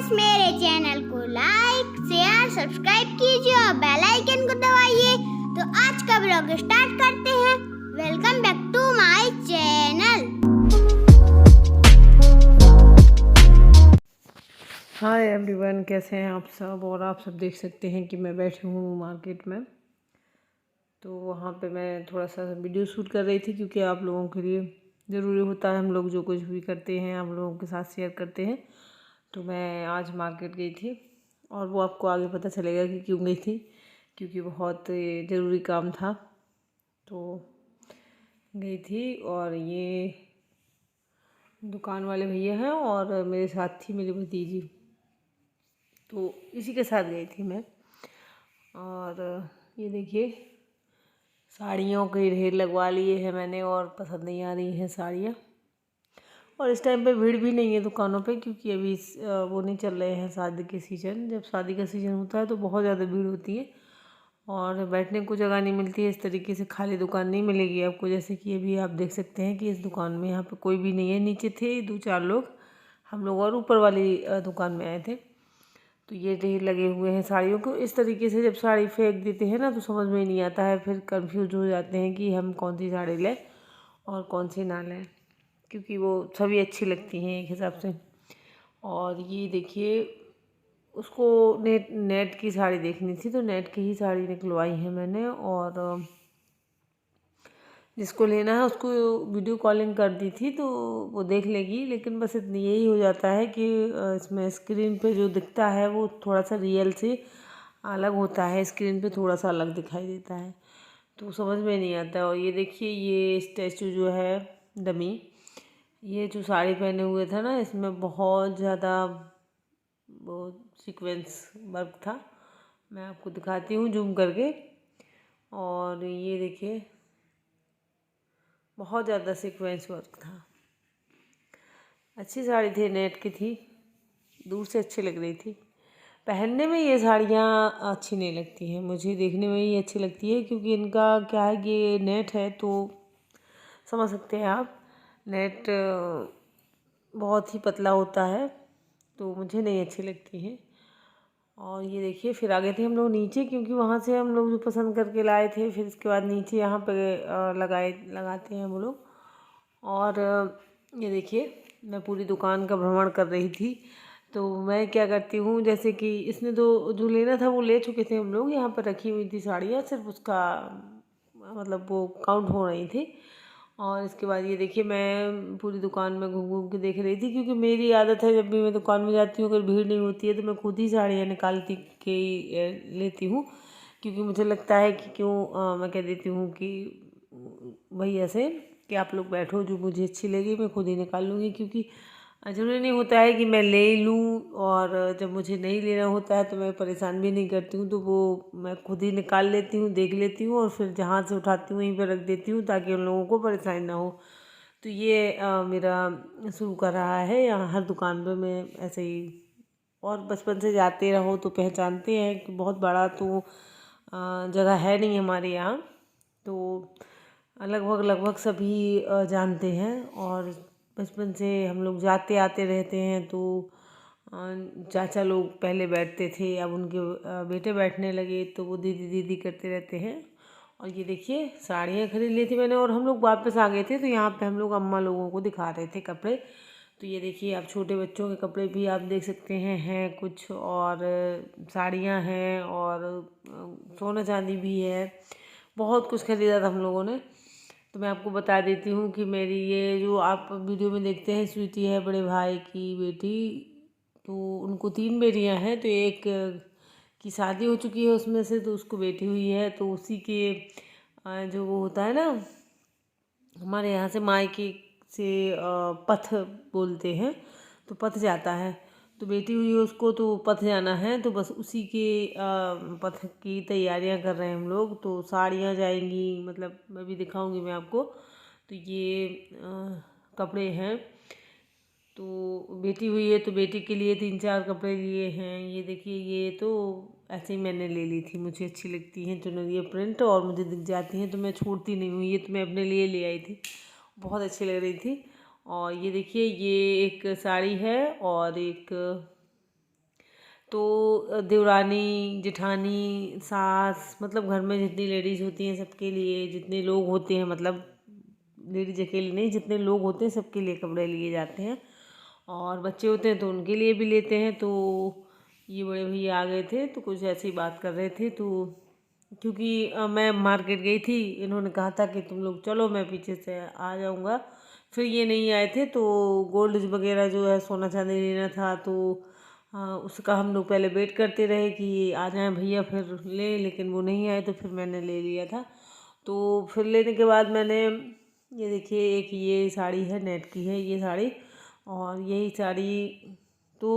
Friends, मेरे channel को like share subscribe कीजिए और बेल आइकन को दबाइए। तो आज का ब्लॉग स्टार्ट करते हैं। Welcome back to my channel. Hi everyone, कैसे हैं आप सब। और आप सब देख सकते हैं कि मैं बैठी हूँ मार्केट में। तो वहाँ पे मैं थोड़ा सा वीडियो शूट कर रही थी, क्योंकि आप लोगों के लिए ज़रूरी होता है, हम लोग जो कुछ भी करते हैं आप लोगों के साथ शेयर करते हैं। तो मैं आज मार्केट गई थी, और वो आपको आगे पता चलेगा कि क्यों गई थी, क्योंकि बहुत ज़रूरी काम था। तो गई थी, और ये दुकान वाले भैया हैं और मेरे साथ थी मेरी भतीजी, तो इसी के साथ गई थी मैं। और ये देखिए, साड़ियों के ढेर लगवा लिए हैं मैंने, और पसंद नहीं आ रही हैं साड़ियाँ। और इस टाइम पे भीड़ भी नहीं है दुकानों पे, क्योंकि अभी वो नहीं चल रहे हैं शादी के सीज़न। जब शादी का सीज़न होता है तो बहुत ज़्यादा भीड़ होती है और बैठने को जगह नहीं मिलती है। इस तरीके से खाली दुकान नहीं मिलेगी आपको। जैसे कि अभी आप देख सकते हैं कि इस दुकान में यहाँ पे कोई भी नहीं है। नीचे थे 2-4 लोग, हम लोग और ऊपर वाली दुकान में आए थे। तो ये ढेर लगे हुए हैं साड़ियों को। इस तरीके से जब साड़ी फेंक देते हैं ना, तो समझ में नहीं आता है, फिर कंफ्यूज हो जाते हैं कि हम कौन सी साड़ी लें और कौन सी ना लें, क्योंकि वो सभी अच्छी लगती हैं एक हिसाब से। और ये देखिए, उसको नेट की साड़ी देखनी थी, तो नेट की ही साड़ी निकलवाई है मैंने। और जिसको लेना है उसको वीडियो कॉलिंग कर दी थी, तो वो देख लेगी। लेकिन बस इतनी यही हो जाता है कि इसमें स्क्रीन पे जो दिखता है वो थोड़ा सा रियल से अलग होता है, स्क्रीन पे थोड़ा सा अलग दिखाई देता है, तो समझ में नहीं आता। और ये देखिए, ये स्टैचू जो है डमी, ये जो साड़ी पहने हुए था ना, इसमें बहुत ज़्यादा वो सीक्वेंस वर्क था। मैं आपको दिखाती हूँ जूम करके। और ये देखिए, बहुत ज़्यादा सीक्वेंस वर्क था। अच्छी साड़ी थी, नेट की थी, दूर से अच्छी लग रही थी। पहनने में ये साड़ियाँ अच्छी नहीं लगती हैं मुझे, देखने में ही अच्छी लगती है, क्योंकि इनका क्या है कि ये नेट है, तो समझ सकते हैं आप। नेट बहुत ही पतला होता है, तो मुझे नहीं अच्छी लगती है। और ये देखिए, फिर आ गए थे हम लोग नीचे, क्योंकि वहाँ से हम लोग जो पसंद करके लाए थे, फिर इसके बाद नीचे यहाँ पे लगाते हैं हम लोग। और ये देखिए, मैं पूरी दुकान का भ्रमण कर रही थी। तो मैं क्या करती हूँ, जैसे कि इसने जो लेना था वो ले चुके थे हम लोग। यहाँ पर रखी हुई थी साड़ियाँ, सिर्फ उसका मतलब वो काउंट हो रही थी। और इसके बाद ये देखिए, मैं पूरी दुकान में घूम घूम के देख रही थी, क्योंकि मेरी आदत है जब भी मैं दुकान में जाती हूँ, अगर भीड़ नहीं होती है तो मैं खुद ही साड़ियाँ निकालती के लेती हूँ। क्योंकि मुझे लगता है कि क्यों मैं कह देती हूँ कि भैया से कि आप लोग बैठो, जो मुझे अच्छी लगी मैं खुद ही निकाल लूँगी। क्योंकि ज़रूरी नहीं होता है कि मैं ले लूँ, और जब मुझे नहीं लेना होता है तो मैं परेशान भी नहीं करती हूँ, तो वो मैं खुद ही निकाल लेती हूँ, देख लेती हूँ, और फिर जहाँ से उठाती हूँ वहीं पर रख देती हूँ, ताकि उन लोगों को परेशानी ना हो। तो ये मेरा शुरू कर रहा है। यहाँ हर दुकान पर मैं ऐसे ही, और बचपन से जाते रहो तो पहचानते हैं कि बहुत बड़ा तो जगह है नहीं हमारे यहाँ, तो लगभग सभी जानते हैं। और बचपन से हम लोग जाते आते रहते हैं, तो चाचा लोग पहले बैठते थे, अब उनके बेटे बैठने लगे, तो वो दीदी दीदी करते रहते हैं। और ये देखिए, साड़ियाँ खरीद ली थी मैंने, और हम लोग वापस आ गए थे। तो यहाँ पे हम लोग अम्मा लोगों को दिखा रहे थे कपड़े। तो ये देखिए, आप छोटे बच्चों के कपड़े भी आप देख सकते हैं कुछ, और साड़ियाँ हैं, और सोना चांदी भी है। बहुत कुछ खरीदा था हम लोगों ने। तो मैं आपको बता देती हूँ कि मेरी ये जो आप वीडियो में देखते हैं, स्वीटी है बड़े भाई की बेटी। तो उनको 3 बेटियाँ हैं, तो एक की शादी हो चुकी है उसमें से, तो उसको बेटी हुई है। तो उसी के जो वो होता है ना, हमारे यहाँ से मायके से पथ बोलते हैं, तो पथ जाता है। तो बेटी हुई है उसको, तो पथ जाना है, तो बस उसी के पथ की तैयारियां कर रहे हैं हम लोग। तो साड़ियाँ जाएंगी, मतलब मैं भी दिखाऊंगी मैं आपको। तो ये कपड़े हैं। तो बेटी हुई है तो बेटी के लिए 3-4 कपड़े लिए हैं। ये देखिए, ये तो ऐसे ही मैंने ले ली थी, मुझे अच्छी लगती हैं चुनरिया प्रिंट, और मुझे दिख जाती हैं तो मैं छोड़ती नहीं हूँ। ये तो मैं अपने लिए ले आई थी, बहुत अच्छी लग रही थी। और ये देखिए, ये एक साड़ी है, और एक तो देवरानी जेठानी सास, मतलब घर में जितनी लेडीज़ होती हैं सबके लिए, जितने लोग होते हैं, मतलब लेडीज अकेले नहीं, जितने लोग होते हैं सबके लिए कपड़े लिए जाते हैं। और बच्चे होते हैं तो उनके लिए भी लेते हैं। तो ये बड़े भैया आ गए थे तो कुछ ऐसी बात कर रहे थे। तो क्योंकि मैं मार्केट गई थी, इन्होंने कहा था कि तुम लोग चलो, मैं पीछे से आ जाऊंगा। फिर ये नहीं आए थे तो गोल्ड वगैरह जो है सोना चांदी लेना था, तो उसका हम लोग पहले वेट करते रहे कि आ जाएं भैया फिर लें, लेकिन वो नहीं आए तो फिर मैंने ले लिया था। तो फिर लेने के बाद मैंने ये देखिए, एक ये साड़ी है, नेट की है ये साड़ी, और यही साड़ी तो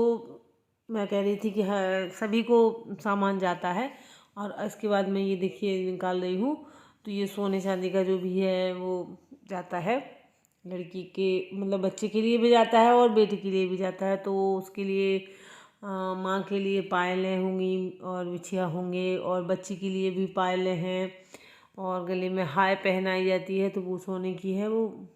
मैं कह रही थी कि हाँ सभी को सामान जाता है। और इसके बाद मैं ये देखिए निकाल रही हूँ, तो ये सोने चांदी का जो भी है वो जाता है लड़की के, मतलब बच्चे के लिए भी जाता है और बेटी के लिए भी जाता है। तो उसके लिए माँ के लिए पायलें होंगी और बिछिया होंगे, और बच्ची के लिए भी पायलें हैं, और गले में हाय पहनाई जाती है तो वो सोने की है। वो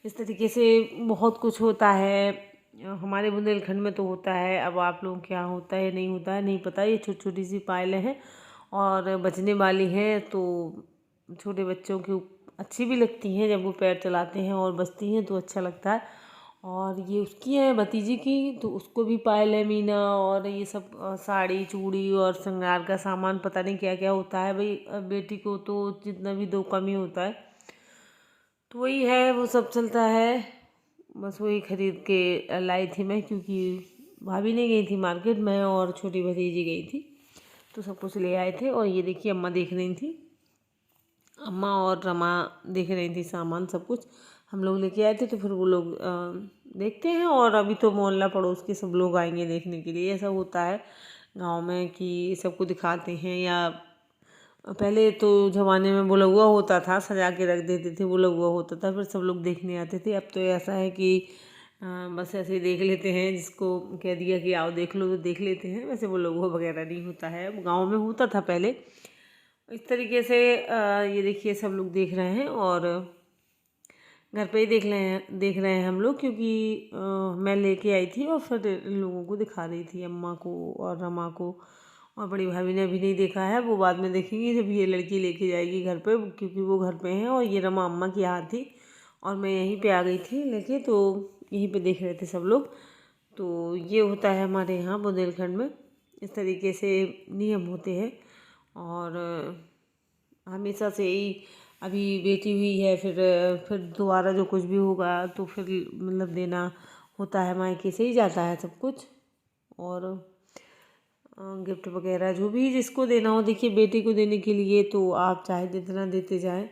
इस तरीके से बहुत कुछ होता है हमारे बुंदेलखंड में तो होता है। अब आप लोगों के यहाँ होता है नहीं होता है नहीं पता। ये छोटी छोटी सी पायलें हैं और बजने वाली हैं, तो छोटे बच्चों की अच्छी भी लगती हैं, जब वो पैर चलाते हैं और बजती हैं तो अच्छा लगता है। और ये उसकी है भतीजी की, तो उसको भी पायल है मीना, और ये सब साड़ी चूड़ी और श्रृंगार का सामान, पता नहीं क्या क्या होता है भाई। बेटी को तो जितना भी दो कम ही होता है, तो वही है, वो सब चलता है। बस वही खरीद के लाई थी मैं, क्योंकि भाभी नहीं गई थी मार्केट, मैं और छोटी भतीजी गई थी, तो सब कुछ ले आए थे। और ये देखिए अम्मा देख रही थी, अम्मा और रमा देख रही थी सामान, सब कुछ हम लोग लेके आए थे। तो फिर वो लोग देखते हैं, और अभी तो मोहल्ला पड़ोस के सब लोग आएंगे देखने के लिए। ऐसा होता है गांव में कि सबको दिखाते हैं। या पहले तो ज़माने में बोला हुआ होता था, सजा के रख देते थे, बोला हुआ होता था, फिर सब लोग देखने आते थे। अब तो ऐसा है कि बस ऐसे ही देख लेते हैं, जिसको कह दिया कि आओ देख लो तो देख लेते हैं। वैसे बोला हुआ वगैरह नहीं होता है, गाँव में होता था पहले इस तरीके से। ये देखिए सब लोग देख रहे हैं, और घर पे ही देख रहे हैं हम लोग, क्योंकि मैं लेके आई थी और फिर इन लोगों को दिखा रही थी, अम्मा को और रमा को। और बड़ी भाभी ने अभी नहीं देखा है, वो बाद में देखेंगी जब ये लड़की लेके जाएगी घर पे, क्योंकि वो घर पे हैं। और ये रमा अम्मा की यहाँ थी और मैं यहीं पे आ गई थी लेके, तो यहीं पे देख रहे थे सब लोग। तो ये होता है हमारे यहाँ बुंदेलखंड में, इस तरीके से नियम होते हैं। और हमेशा से ही अभी बेटी हुई है, फिर दोबारा जो कुछ भी होगा तो फिर मतलब देना होता है, मायके से ही जाता है सब कुछ। और गिफ्ट वगैरह जो भी जिसको देना हो, देखिए बेटी को देने के लिए तो आप चाहे जितना देते जाएं,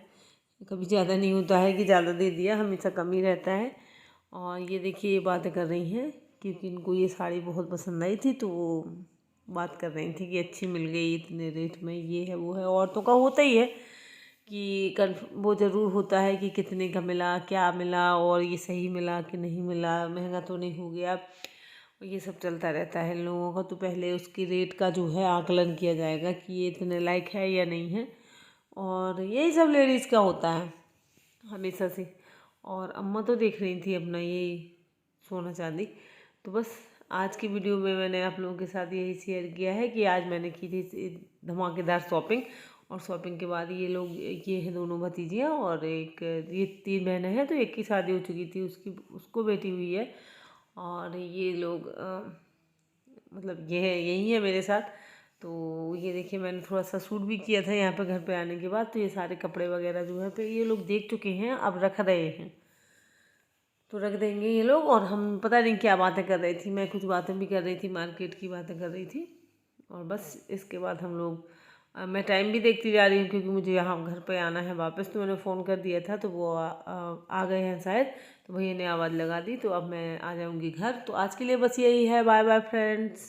कभी ज़्यादा नहीं होता है कि ज़्यादा दे दिया, हमेशा कम ही रहता है। और ये देखिए ये बातें कर रही हैं, क्योंकि इनको ये साड़ी बहुत पसंद आई थी, तो वो बात कर रही थी कि अच्छी मिल गई इतने रेट में, ये है वो है। औरतों का होता ही है कि वो ज़रूर होता है कि कितने का मिला, क्या मिला, और ये सही मिला कि नहीं मिला, महंगा तो नहीं हो गया, ये सब चलता रहता है इन लोगों का। तो पहले उसकी रेट का जो है आकलन किया जाएगा कि ये इतने लायक है या नहीं है, और यही सब लेडीज़ का होता है हमेशा से। और अम्मा तो देख रही थी अपना यही सोना चांदी। तो बस आज की वीडियो में मैंने आप लोगों के साथ यही शेयर किया है कि आज मैंने की थी धमाकेदार शॉपिंग। और शॉपिंग के बाद ये लोग, ये है दोनों भतीजियाँ, और एक ये 3 बहनें हैं, तो एक की शादी हो चुकी थी, उसको बेटी हुई है। और ये लोग मतलब ये है, यही है मेरे साथ। तो ये देखिए मैंने थोड़ा सा शूट भी किया था यहाँ पे घर पे आने के बाद। तो ये सारे कपड़े वगैरह जो है पे ये लोग देख चुके हैं, अब रख रहे हैं, तो रख देंगे ये लोग। और हम पता नहीं क्या बातें कर रही थी, मैं कुछ बातें भी कर रही थी, मार्केट की बातें कर रही थी। और बस इसके बाद हम लोग मैं टाइम भी देखती जा रही हूँ, क्योंकि मुझे यहाँ घर पे आना है वापस। तो मैंने फ़ोन कर दिया था, तो वो आ गए हैं शायद, तो भैया ने आवाज़ लगा दी, तो अब मैं आ जाऊँगी घर। तो आज के लिए बस यही है, बाय बाय फ्रेंड्स।